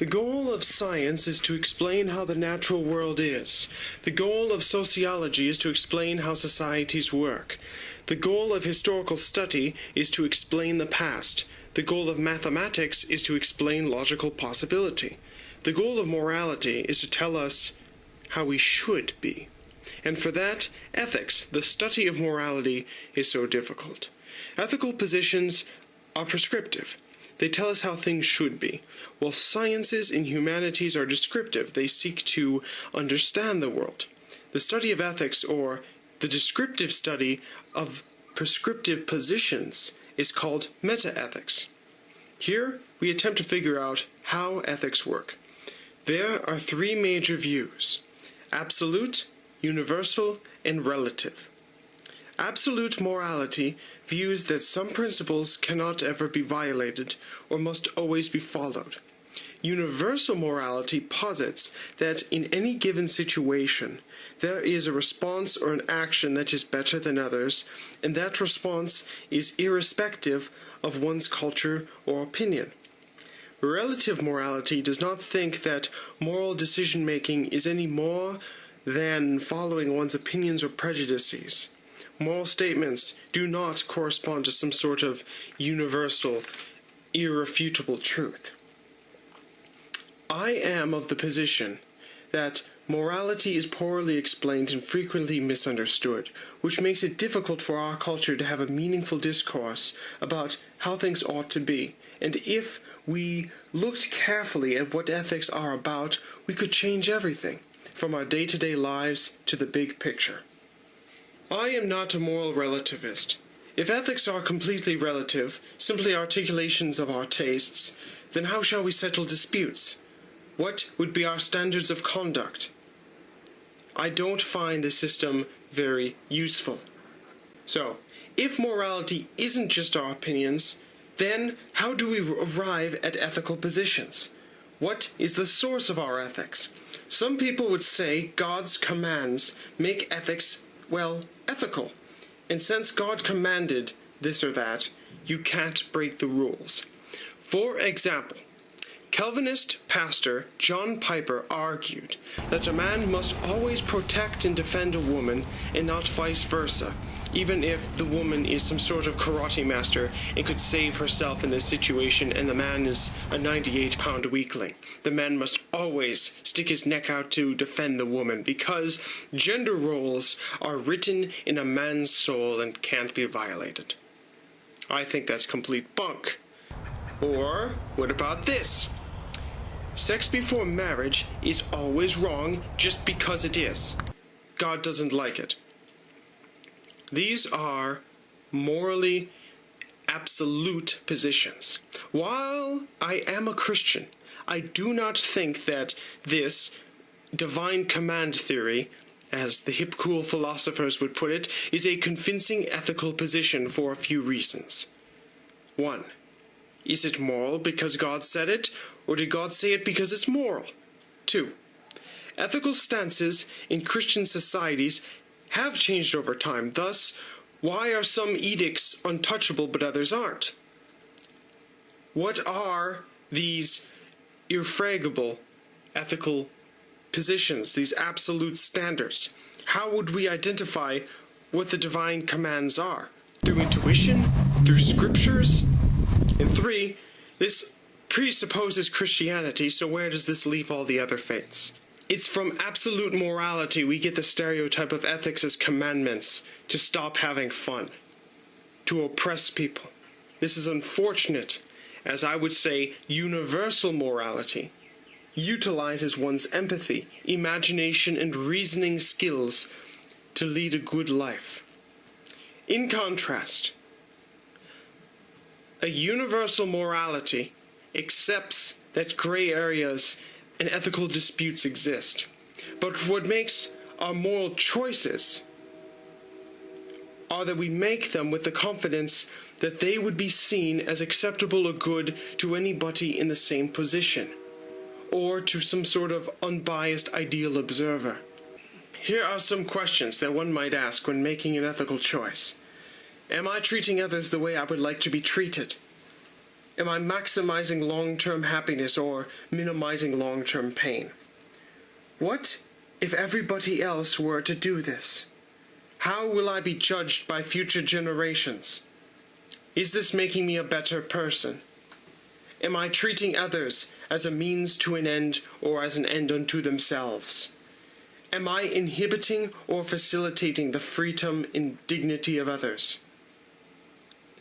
The goal of science is to explain how the natural world is. The goal of sociology is to explain how societies work. The goal of historical study is to explain the past. The goal of mathematics is to explain logical possibility. The goal of morality is to tell us how we should be. And for that, ethics, the study of morality, is so difficult. Ethical positions are prescriptive. They tell us how things should be, while sciences and humanities are descriptive. They seek to understand the world. The study of ethics, or the descriptive study of prescriptive positions, is called metaethics. Here, we attempt to figure out how ethics work. There are three major views: absolute, universal, and relative. Absolute morality views that some principles cannot ever be violated or must always be followed. Universal morality posits that in any given situation, there is a response or an action that is better than others, and that response is irrespective of one's culture or opinion. Relative morality does not think that moral decision-making is any more than following one's opinions or prejudices. Moral statements do not correspond to some sort of universal, irrefutable truth. I am of the position that morality is poorly explained and frequently misunderstood, which makes it difficult for our culture to have a meaningful discourse about how things ought to be. And if we looked carefully at what ethics are about, we could change everything, from our day-to-day lives to the big picture. I am not a moral relativist. If ethics are completely relative, simply articulations of our tastes, then how shall we settle disputes? What would be our standards of conduct? I don't find the system very useful. So, if morality isn't just our opinions, then how do we arrive at ethical positions? What is the source of our ethics? Some people would say God's commands make ethics, ethical. And since God commanded this or that, you can't break the rules. For example, Calvinist pastor John Piper argued that a man must always protect and defend a woman and not vice versa, even if the woman is some sort of karate master and could save herself in this situation and the man is a 98-pound weakling. The man must always stick his neck out to defend the woman because gender roles are written in a man's soul and can't be violated. I think that's complete bunk. Or, what about this? Sex before marriage is always wrong just because it is. God doesn't like it. These are morally absolute positions. While I am a Christian, I do not think that this divine command theory, as the hip cool philosophers would put it, is a convincing ethical position for a few reasons. 1. Is it moral because God said it, or did God say it because it's moral? 2. Ethical stances in Christian societies have changed over time. Thus, why are some edicts untouchable but others aren't? What are these irrefragable ethical positions, these absolute standards? How would we identify what the divine commands are? Through intuition? Through scriptures? And 3, this presupposes Christianity, so where does this leave all the other faiths? It's from absolute morality we get the stereotype of ethics as commandments to stop having fun, to oppress people. This is unfortunate, as I would say universal morality utilizes one's empathy, imagination, and reasoning skills to lead a good life. In contrast, a universal morality accepts that gray areas and ethical disputes exist. But what makes our moral choices are that we make them with the confidence that they would be seen as acceptable or good to anybody in the same position, or to some sort of unbiased ideal observer. Here are some questions that one might ask when making an ethical choice. Am I treating others the way I would like to be treated? Am I maximizing long-term happiness or minimizing long-term pain? What if everybody else were to do this? How will I be judged by future generations? Is this making me a better person? Am I treating others as a means to an end or as an end unto themselves? Am I inhibiting or facilitating the freedom and dignity of others?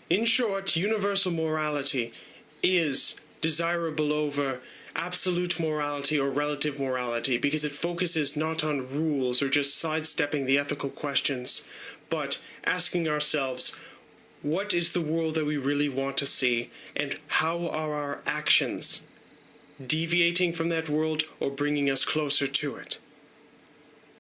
In short, universal morality is desirable over absolute morality or relative morality because it focuses not on rules or just sidestepping the ethical questions, but asking ourselves, what is the world that we really want to see, and how are our actions deviating from that world or bringing us closer to it?